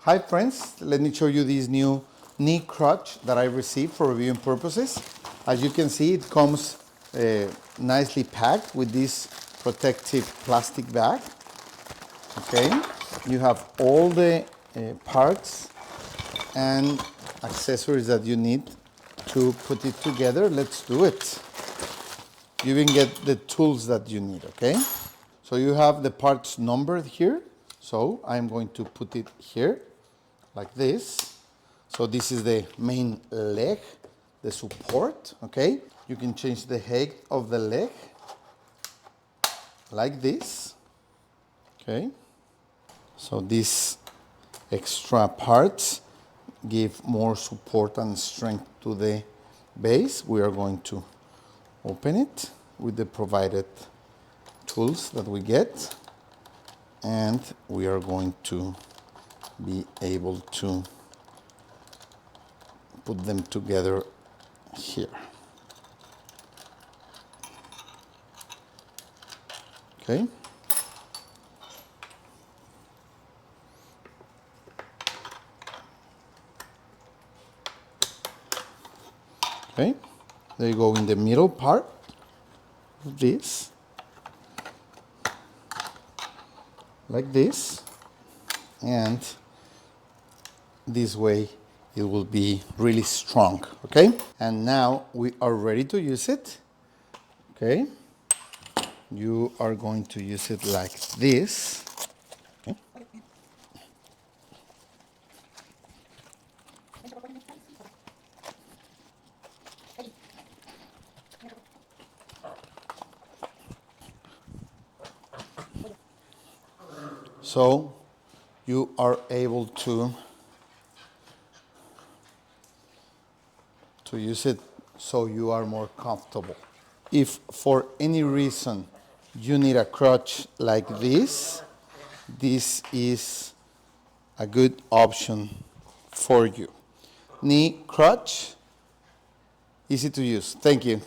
Hi friends, let me show you this new knee crutch that I received for reviewing purposes. As you can see, it comes nicely packed with this protective plastic bag. Okay, you have all the parts and accessories that you need to put it together. Let's do it. You even get the tools that you need, okay? So you have the parts numbered here. So I'm going to put it here like this. So this is the main leg, the support, okay? You can change the height of the leg like this, okay? So these extra parts give more support and strength to the base. We are going to open it with the provided tools that we get, and we are going to be able to put them together here. Okay. Okay. There you go in the middle part of this, like this, and this way it will be really strong, okay? And now we are ready to use it, okay? You are going to use it like this. Okay. So you are able to use it so you are more comfortable. If for any reason you need a crutch like this, this is a good option for you. Knee crutch, easy to use. Thank you.